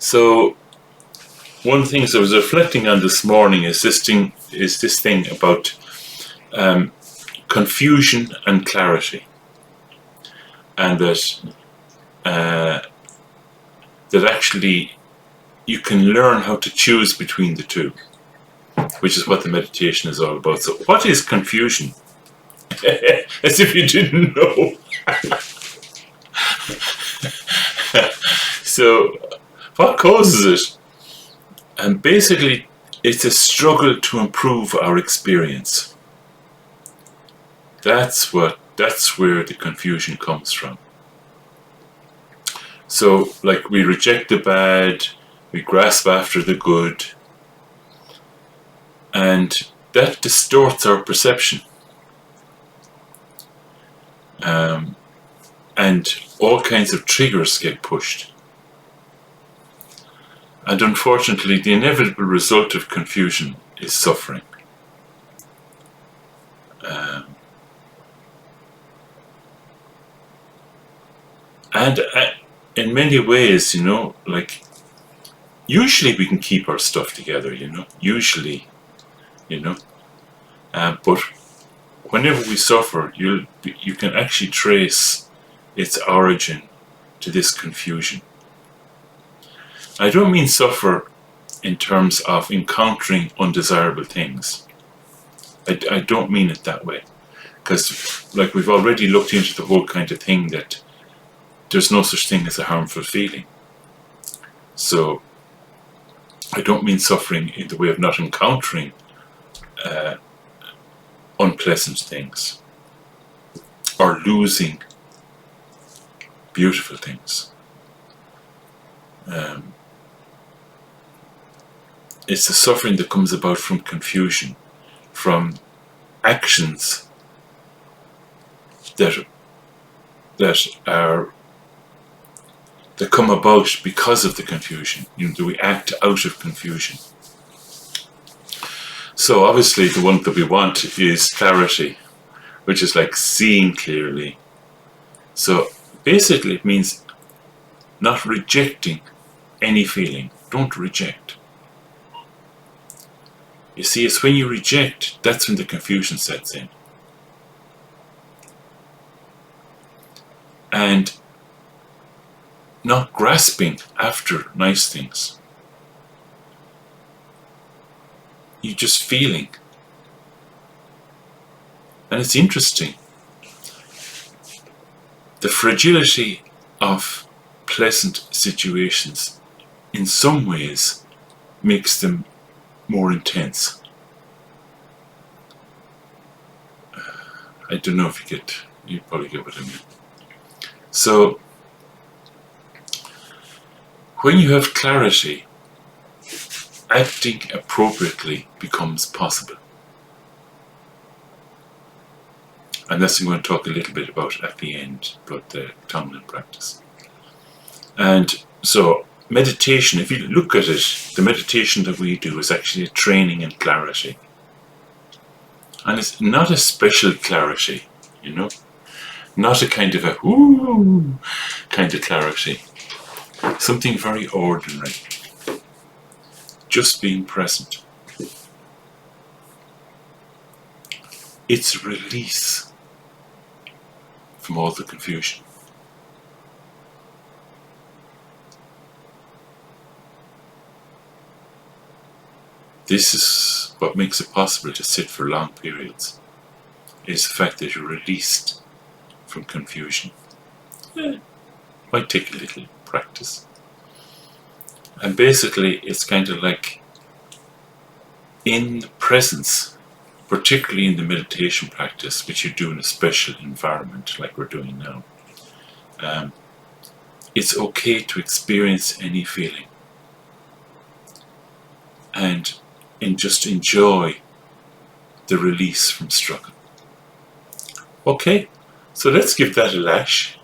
So one of the things I was reflecting on this morning is this thing about confusion and clarity, and that actually you can learn how to choose between the two, which is what the meditation is all about. So what is confusion? As if you didn't know. So what causes it? And basically it's a struggle to improve our experience. That's where the confusion comes from. So, like, we reject the bad, we grasp after the good, and that distorts our perception. And all kinds of triggers get pushed. And unfortunately, the inevitable result of confusion is suffering. And in many ways, like, usually we can keep our stuff together, usually, but whenever we suffer, you can actually trace its origin to this confusion. I don't mean suffer in terms of encountering undesirable things. I don't mean it that way, because, like, we've already looked into the whole kind of thing that there's no such thing as a harmful feeling. So I don't mean suffering in the way of not encountering unpleasant things or losing beautiful things. It's the suffering that comes about from confusion, from actions that come about because of the confusion. Do we act out of confusion? So obviously the one that we want is clarity, which is like seeing clearly. So basically it means not rejecting any feeling. Don't reject. You see, it's when you reject, that's when the confusion sets in. And not grasping after nice things. You're just feeling. And it's interesting. The fragility of pleasant situations in some ways makes them more intense. I don't know if you probably get what I mean. So, when you have clarity, acting appropriately becomes possible. And that's what I'm going to talk a little bit about at the end, about the Tonglen practice. And so, meditation, if you look at it, the meditation that we do is actually a training in clarity. And it's not a special clarity, not a kind of a ooh kind of clarity. Something very ordinary. Just being present. It's release from all the confusion. This is what makes it possible to sit for long periods, is the fact that you're released from confusion. Might take a little practice. And basically it's kind of like in the presence, particularly in the meditation practice, which you do in a special environment like we're doing now, it's okay to experience any feeling and just enjoy the release from struggle. Okay, so let's give that a lash.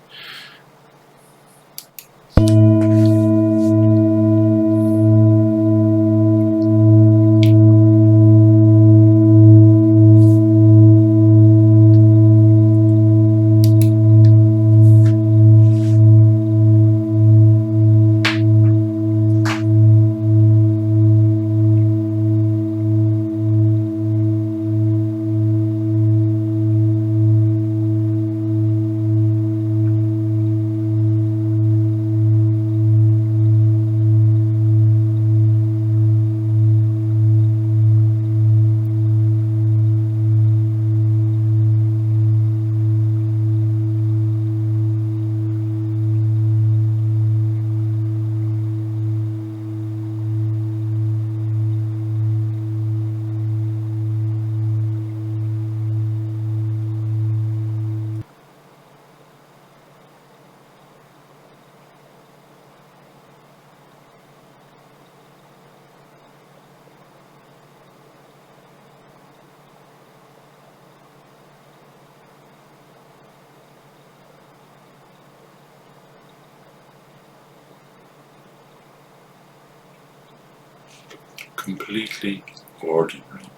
completely ordinary,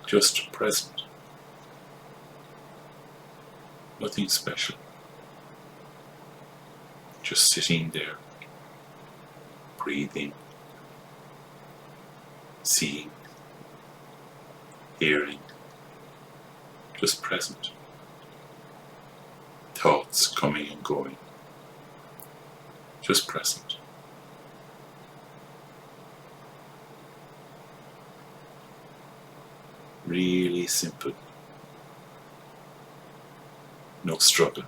just present. Nothing special. Just sitting there, breathing, seeing, hearing, just present. Thoughts coming and going, just present. Really simple. No struggle.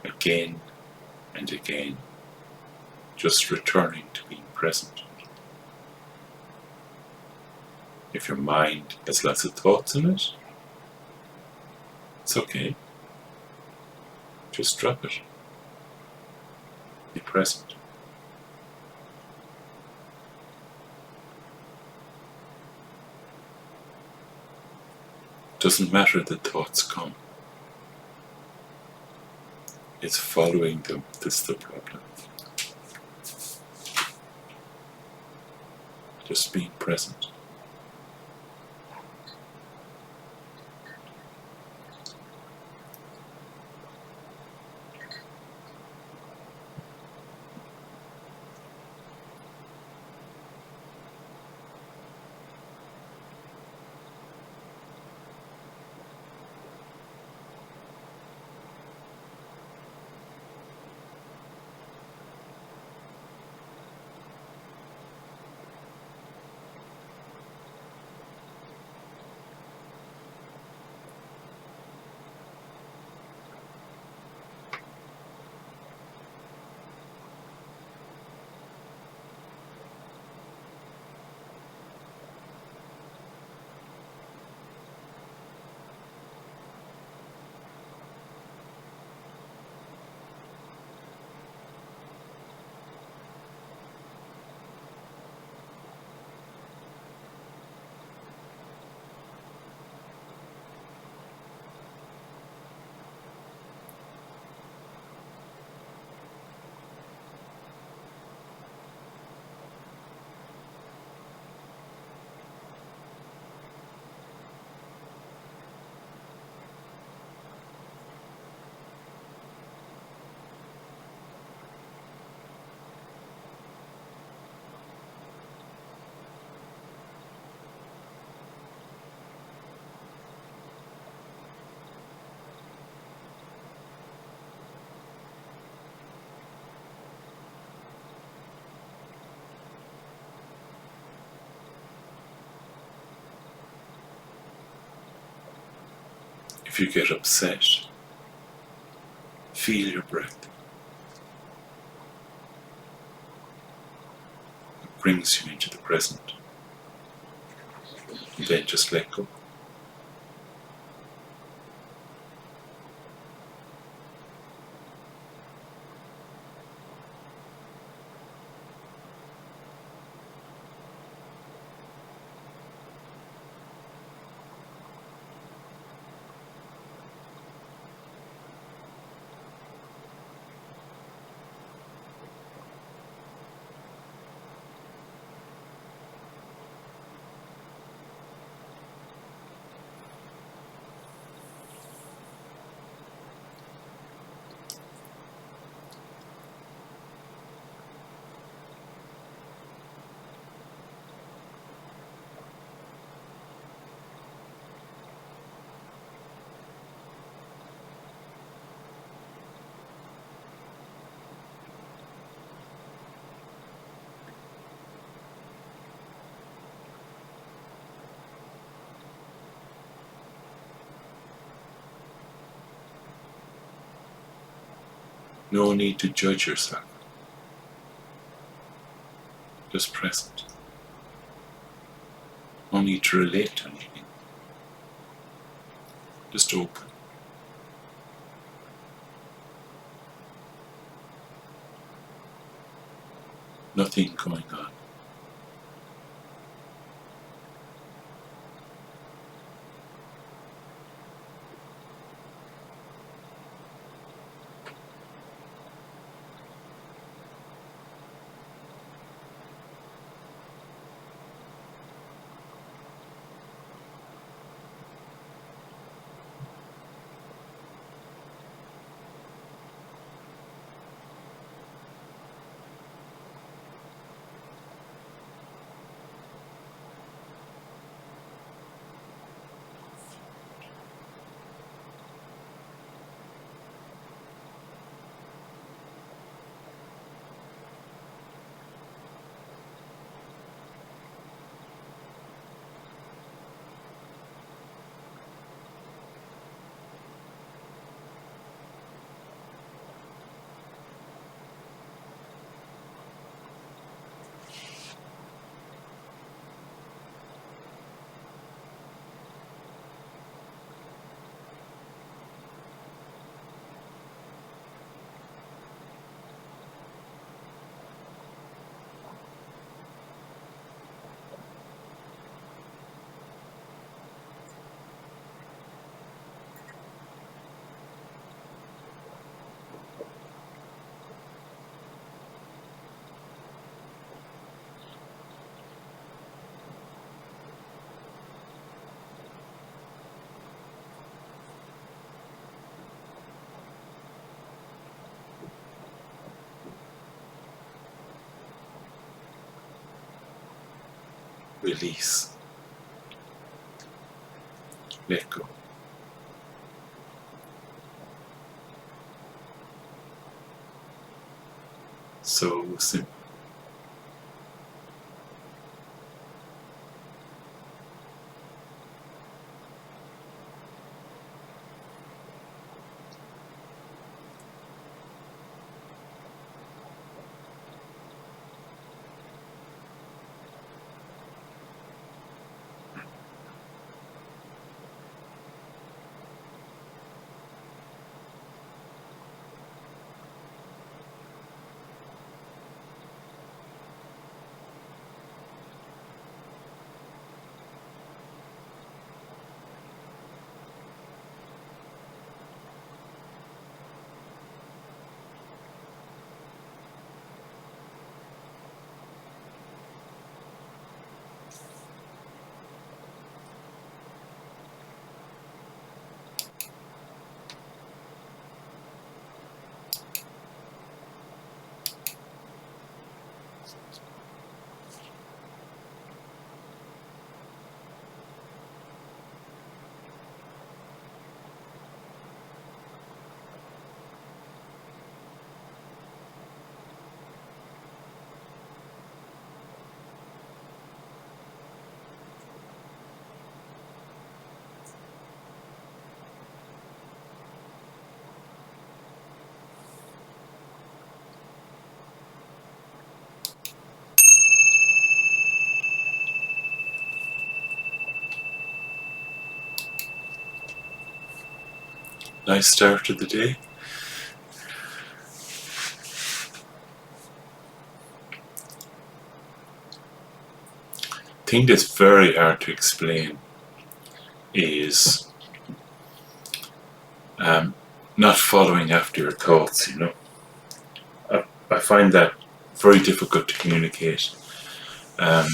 Again and again, just returning to being present. If your mind has lots of thoughts in it, it's okay. Just drop it. Be present. Doesn't matter that thoughts come. It's following them that's the problem. Just being present. If you get upset, feel your breath. It brings you into the present. And then just let go. No need to judge yourself. Just present. No need to relate to anything. Just open. Nothing going on. Release. Let go. So simple. Nice start to the day. Thing that's very hard to explain is not following after your thoughts, you know. I find that very difficult to communicate um,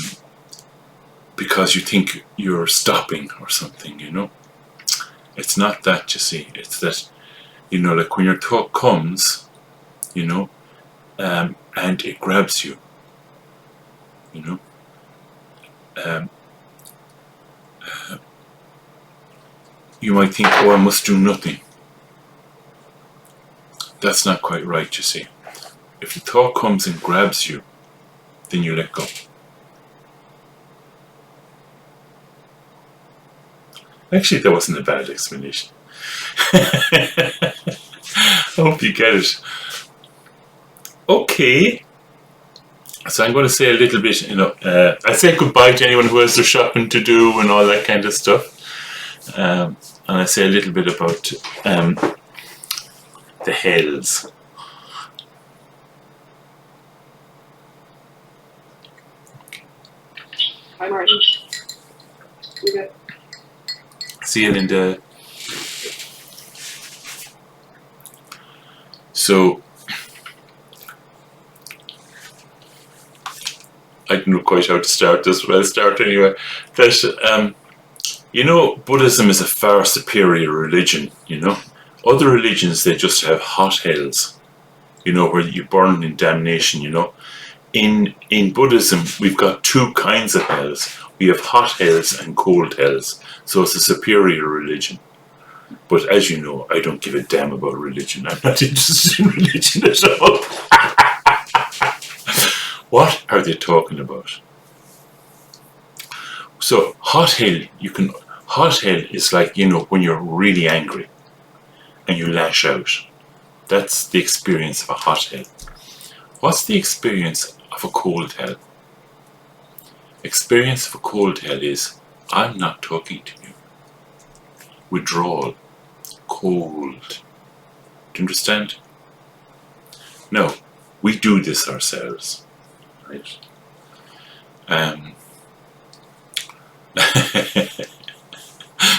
because you think you're stopping or something, you know. It's not that, you see. It's that, you know, like when your thought comes, you know, and it grabs you, you know. Um, you might think, oh, I must do nothing. That's not quite right, you see. If the thought comes and grabs you, then you let go. Actually, that wasn't a bad explanation. I hope you get it. Okay. So I'm going to say a little bit, I say goodbye to anyone who has their shopping to do and all that kind of stuff. And I say a little bit about the hells. Hi, Martin. You good? See you, Linda. So, I don't know quite how to start this, but I'll start anyway. That, Buddhism is a far superior religion, Other religions, they just have hot hells, where you burn in damnation, In Buddhism, we've got two kinds of hells. We have hot hells and cold hells. So it's a superior religion. But as you know, I don't give a damn about religion. I'm not interested in religion at all. What are they talking about? So hot hell is like, when you're really angry and you lash out. That's the experience of a hot hell. What's the experience of a cold hell? Experience of a cold hell is, I'm not talking to you. Withdrawal. Cold. Do you understand? No, we do this ourselves. Right?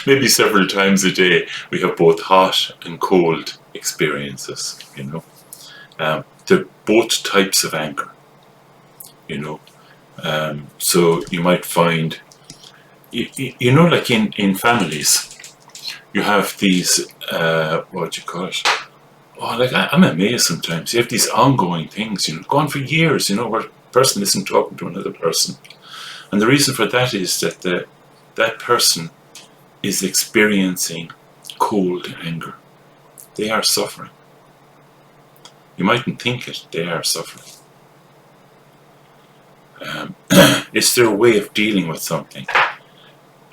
Maybe several times a day we have both hot and cold experiences, They're both types of anger, So you might find, like in families, you have these, what do you call it? Oh, like I'm amazed sometimes. You have these ongoing things, go on for years, where a person isn't talking to another person. And the reason for that is that that person is experiencing cold anger. They are suffering. You mightn't think it, they are suffering. It's their way of dealing with something.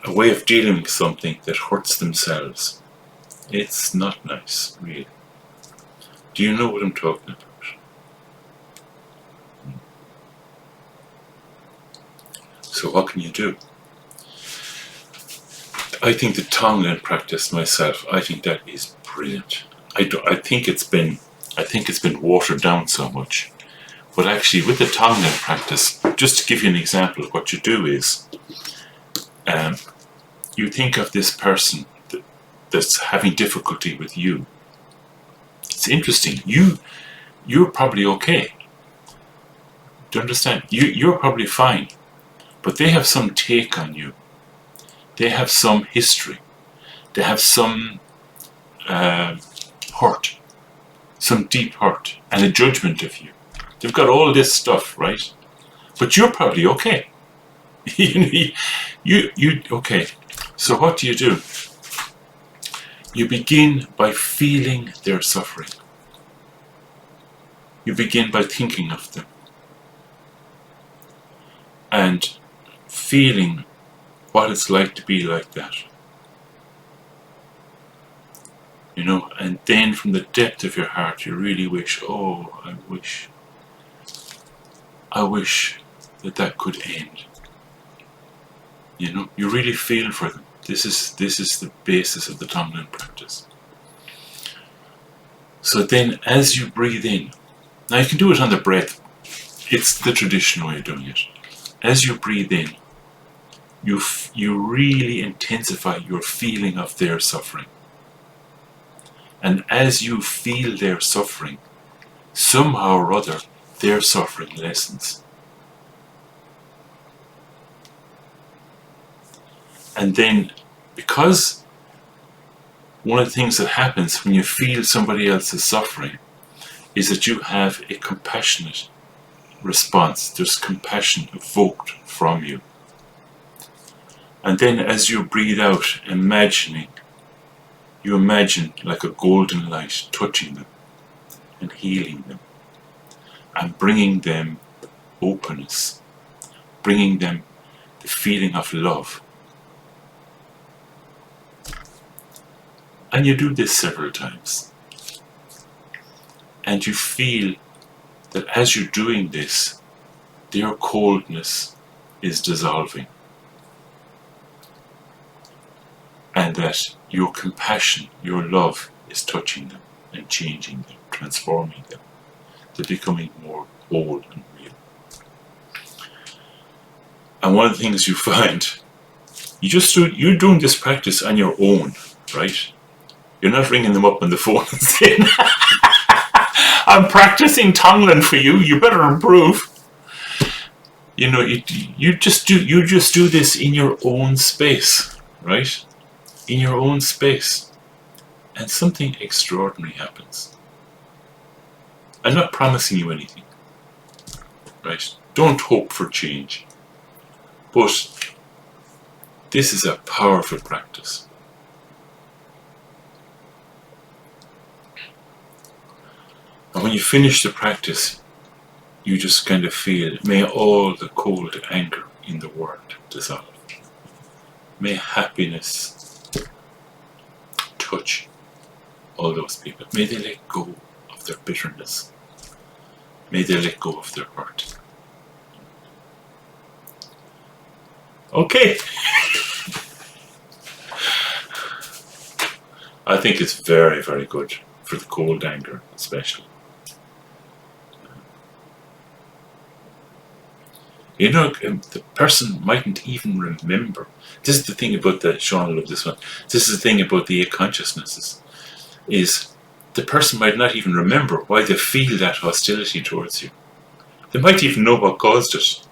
A way of dealing with something that hurts themselves. It's not nice, really. Do you know what I'm talking about? So what can you do? I think the Tonglen practice myself, I think that is brilliant. I think it's been watered down so much. But actually, with the Tonglen practice, just to give you an example of what you do is, you think of this person that's having difficulty with you. It's interesting. You're probably okay. Do you understand? You're probably fine. But they have some take on you. They have some history. They have some hurt. Some deep hurt. And a judgment of you. They've got all this stuff, right? But you're probably okay. Okay. So what do? You begin by feeling their suffering. You begin by thinking of them. And feeling what it's like to be like that. And then from the depth of your heart you really wish, I wish that could end. You really feel for them. This is the basis of the Tonglen practice. So then as you breathe in, now you can do it on the breath. It's the traditional way of doing it. As you breathe in, you really intensify your feeling of their suffering. And as you feel their suffering, somehow or other, their suffering lessens. And then, because one of the things that happens when you feel somebody else's suffering is that you have a compassionate response. There's compassion evoked from you. And then as you breathe out, you imagine like a golden light touching them and healing them and bringing them openness, bringing them the feeling of love. And you do this several times. And you feel that as you're doing this, their coldness is dissolving, and that your compassion, your love is touching them and changing them, transforming them. They're becoming more whole and real. And one of the things you find, you're doing this practice on your own, right? You're not ringing them up on the phone and saying, I'm practicing Tonglen for you, you better improve. You know, you just do this in your own space, right? In your own space. And something extraordinary happens. I'm not promising you anything, right? Don't hope for change. But this is a powerful practice. And when you finish the practice, you just kind of feel, may all the cold anger in the world dissolve. May happiness touch all those people. May they let go of their bitterness. May they let go of their hurt. Okay. I think it's very, very good for the cold anger, especially. You know, the person mightn't even remember. This is the thing about Sean loved this one. This is the thing about the eight consciousnesses, is the person might not even remember why they feel that hostility towards you. They might even know what caused it,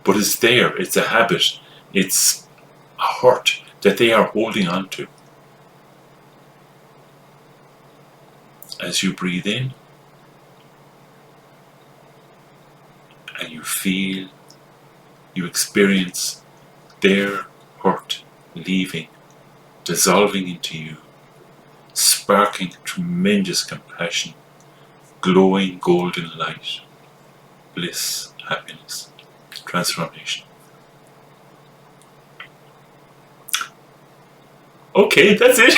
but it's there, it's a habit, it's a hurt that they are holding on to. As you breathe in, and you feel, you experience their hurt leaving, dissolving into you, sparking tremendous compassion, glowing golden light, bliss, happiness, transformation. Okay, that's it.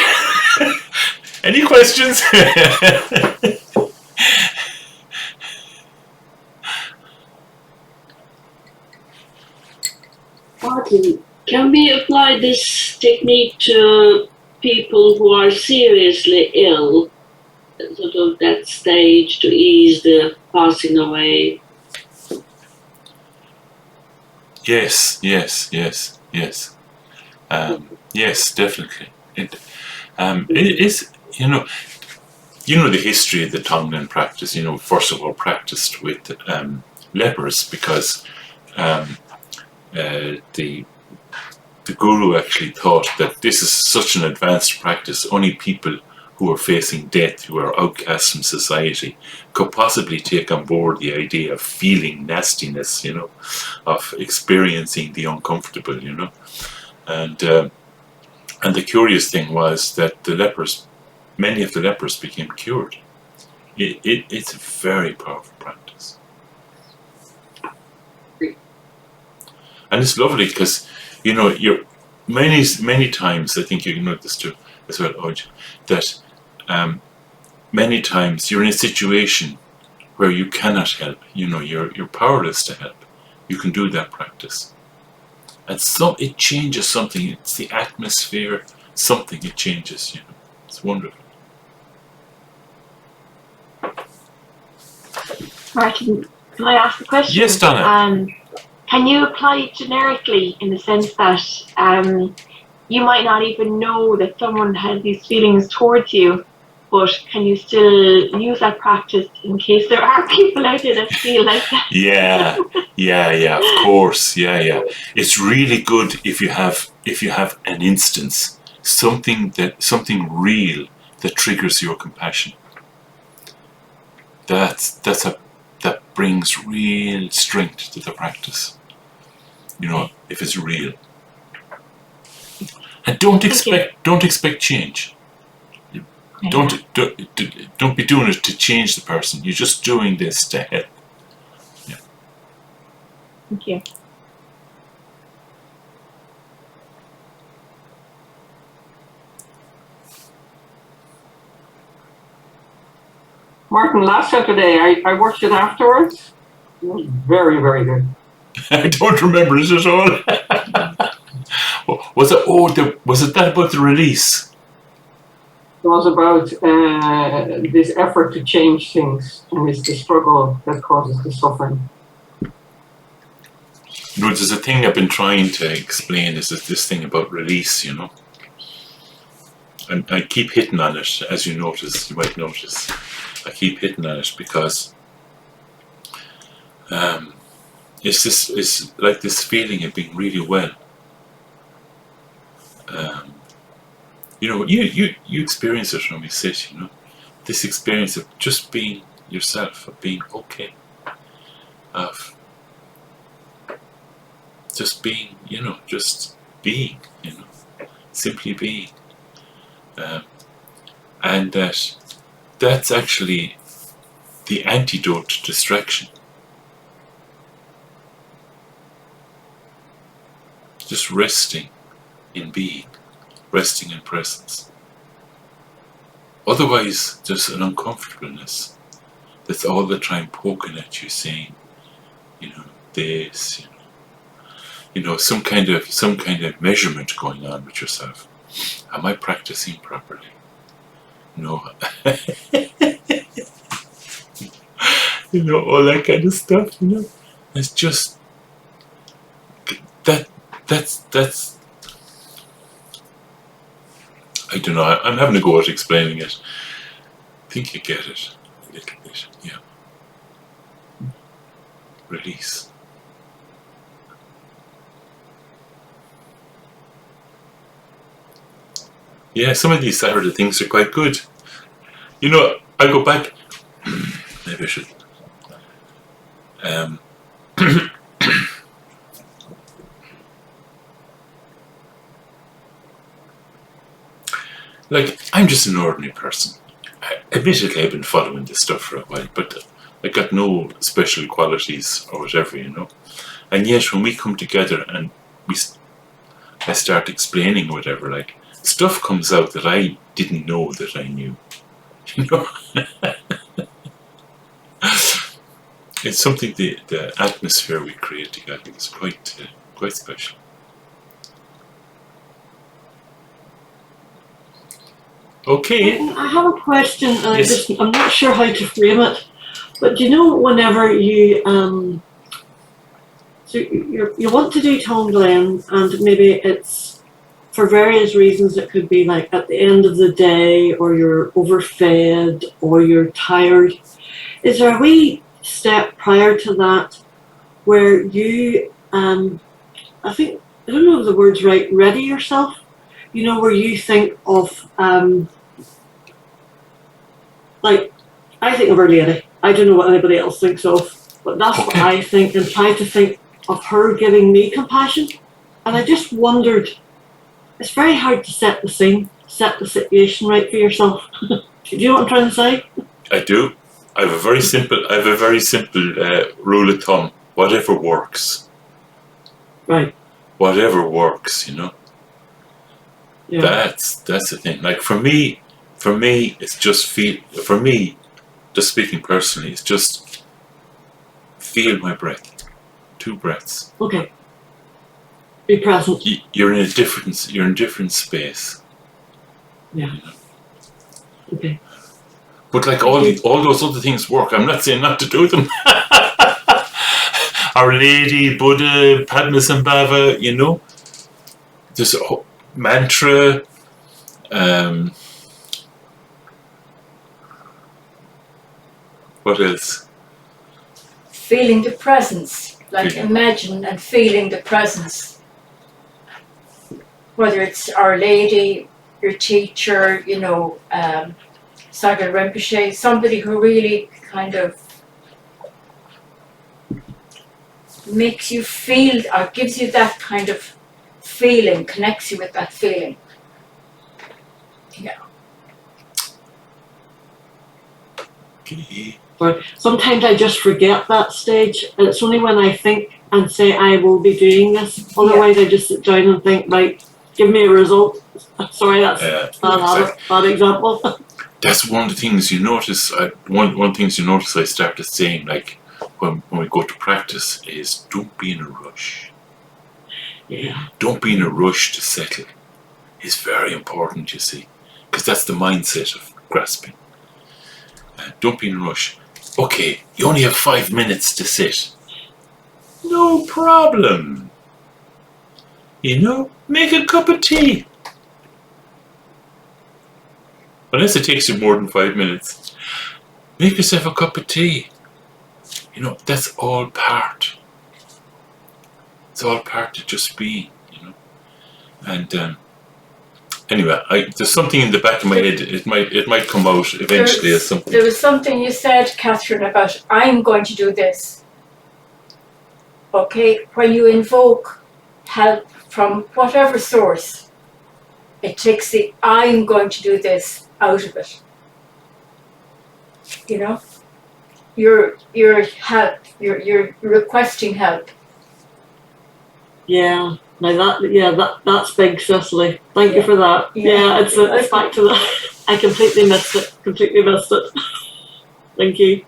Any questions? Martin, can we apply this technique to people who are seriously ill, sort of that stage to ease the passing away? Yes. Yes, definitely. It is, you know the history of the Tonglen practice. First of all, practiced with lepers because the guru actually thought that this is such an advanced practice. Only people who are facing death, who are outcasts from society, could possibly take on board the idea of feeling nastiness, of experiencing the uncomfortable, And the curious thing was that many of the lepers became cured. It's a very powerful practice. And it's lovely because, you're many times, I think you know this too as well, Oj, that many times you're in a situation where you cannot help. You're powerless to help. You can do that practice. And so it changes something. It's the atmosphere, something it changes, It's wonderful. Martin, can I ask a question? Yes, Donna. Can you apply it generically in the sense that you might not even know that someone has these feelings towards you, but can you still use that practice in case there are people out there that feel like that? Yeah, of course. Yeah. It's really good if you have an instance, something real that triggers your compassion. That brings real strength to the practice. If it's real. And don't expect change. Don't be doing it to change the person. You're just doing this to help. Yeah. Thank you. Martin, last Saturday, I watched it afterwards. It was very, very good. I don't remember it at all. Was it? Oh, was it that about the release? It was about this effort to change things, and it's the struggle that causes the suffering. You know, there's a thing I've been trying to explain is this thing about release, you know. And I keep hitting on it, as you might notice. I keep hitting on it because it's like this feeling of being really well. You know, you experience it when we sit, you know. This experience of just being yourself, of being okay, of just being, you know, simply being. And that's actually the antidote to distraction. Just resting in being, resting in presence. Otherwise, there's an uncomfortableness that's all the time poking at you, saying, you know, this, you know, some kind of measurement going on with yourself. Am I practicing properly? No. You know, all that kind of stuff, you know. It's just that's I don't know, I'm having a go at explaining it. I think you get it a little bit, yeah. Release. Yeah, some of these Saturday things are quite good. You know, I go back. Maybe I should. Like, I'm just an ordinary person. Admittedly, I've been following this stuff for a while, but I got no special qualities or whatever, you know. And yet, when we come together and I start explaining whatever, like, stuff comes out that I didn't know that I knew. You know? It's something, the atmosphere we create together is quite special. Okay. I have a question, and Yes. I'm not sure how to frame it. But do you know, whenever you so you want to do Tonglen, and maybe it's for various reasons. It could be like at the end of the day, or you're overfed, or you're tired. Is there a wee step prior to that where you I think, I don't know if the word's right, ready yourself? You know, where you think of like, I think of Our Lady. I don't know what anybody else thinks of, but that's what I think, and try to think of her giving me compassion. And I just wondered, it's very hard to set the scene, set the situation right for yourself. Do you know what I'm trying to say? I do. I have a very simple rule of thumb. Whatever works. Right. Whatever works, you know. Yeah. That's the thing. Like for me, it's just for me, just speaking personally, it's just feel my breath. 2 breaths. Okay. Be present. You're in different space. Yeah. You know? Okay. But like all those other things work. I'm not saying not to do them. Our Lady, Buddha, Padmasambhava, you know. There's a mantra. What else? Feeling the presence, like imagine and feeling the presence. Whether it's Our Lady, your teacher, you know, Sagar Rinpoche, somebody who really kind of makes you feel or gives you that kind of feeling, connects you with that feeling. Yeah. Okay. But sometimes I just forget that stage, and it's only when I think and say I will be doing this. Otherwise, I just sit down and think, right, give me a result. Sorry, that's bad example. that's one of the things you notice. One of the things you notice I started saying, like when we go to practice, is don't be in a rush. Yeah. Don't be in a rush to settle. It's very important, you see, because that's the mindset of grasping. Don't be in a rush. Okay, you only have 5 minutes to sit. No problem. You know, make a cup of tea. Unless it takes you more than 5 minutes, make yourself a cup of tea. You know, that's all part. It's all part to just be, you know. And anyway, there's something in the back of my head. It might come out eventually as something. There was something you said, Catherine, about I'm going to do this. Okay, when you invoke help from whatever source, it takes the I'm going to do this out of it. You know, you're help. You're requesting help. Yeah. No, that's big, Cecily. Thank you for that. Yeah, it's back to that. I completely missed it. Thank you.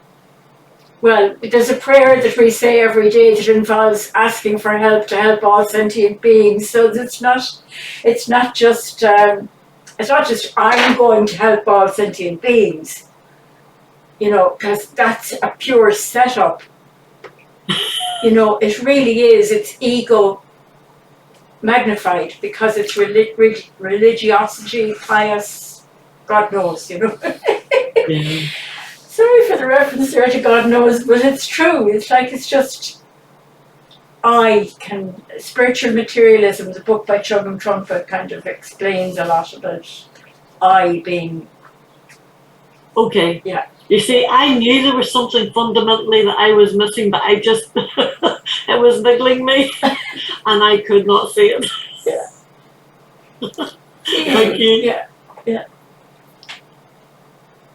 Well, there's a prayer that we say every day that involves asking for help to help all sentient beings. So it's not just I'm going to help all sentient beings. You know, because that's a pure setup. You know, it really is. It's ego magnified because it's religiosity, pious, God knows, you know. Yeah. Sorry for the reference there to God knows, but it's true. It's like it's just spiritual materialism, the book by Chogyam Trungpa kind of explains a lot about I being. Okay. Yeah. You see, I knew there was something fundamentally that I was missing, but I just, it was niggling me, and I could not see it. Yeah. Thank you. Yeah.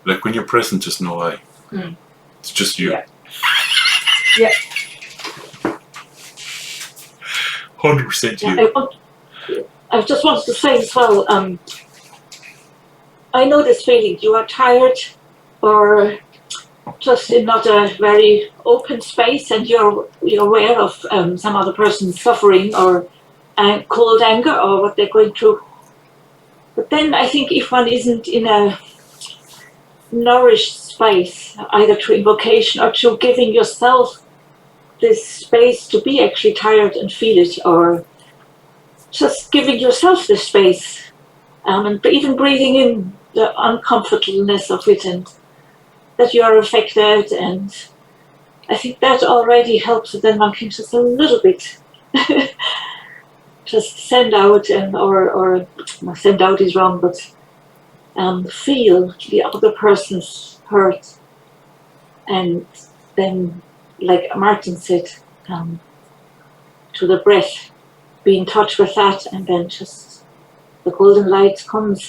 Like when you're present, just no I. It's just you. Yeah. 100% you. I just wanted to say as well, I know this feeling. You are tired or just in not a very open space, and you're aware of some other person's suffering or cold anger or what they're going through. But then I think if one isn't in a nourished space, either through invocation or through giving yourself this space to be actually tired and feel it, or just giving yourself this space, and even breathing in the uncomfortableness of it, and that you are affected, and I think that already helps. And then one can just a little bit just send out, or send out is wrong, but feel the other person's hurt, and then, like Martin said, to the breath, be in touch with that, and then just the golden light comes.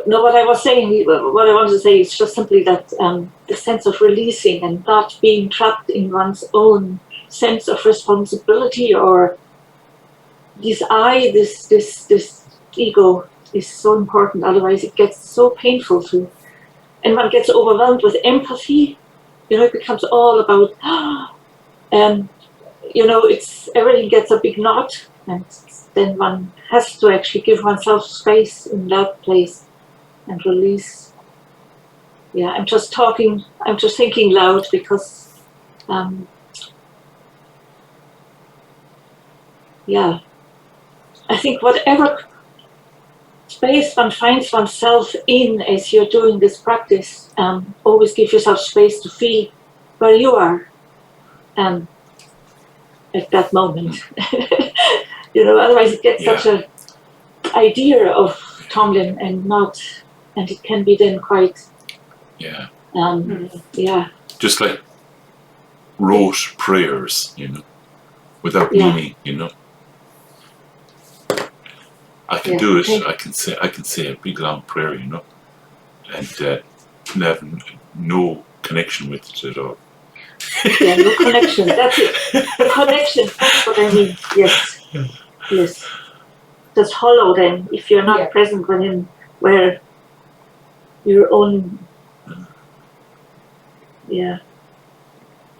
No, what I was saying, what I wanted to say is just simply that the sense of releasing and not being trapped in one's own sense of responsibility, or this ego is so important. Otherwise, it gets so painful too, and one gets overwhelmed with empathy. It becomes all about, it's everything gets a big knot, and then one has to actually give oneself space in that place and release. Yeah, I'm just thinking loud because, I think whatever space one finds oneself in as you're doing this practice, always give yourself space to feel where you are at that moment. Otherwise it gets such an idea of Tonglen and it can be then quite just like rote prayers, without meaning, I can do it. Okay. I can say a big long prayer, and have no connection with it at all. Yeah, no connection. That's it. The connection. That's what I mean. Yes. Just hollow then if you're not present with him. Where your own. Yeah.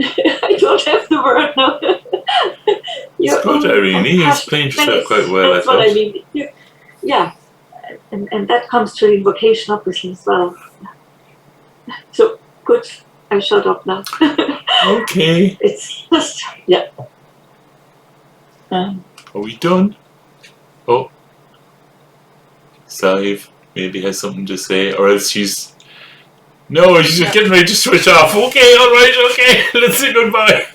I don't have the word now. It's good, Irene. You explained yourself quite well, That's I what I thought. mean. Yeah. And that comes to invocation, obviously, as well. So, good. I shut up now. Okay. It's just, yeah. Are we done? Oh, Saif maybe has something to say, or else she's... No, she's just getting ready to switch off. Okay, alright, okay. Let's say goodbye.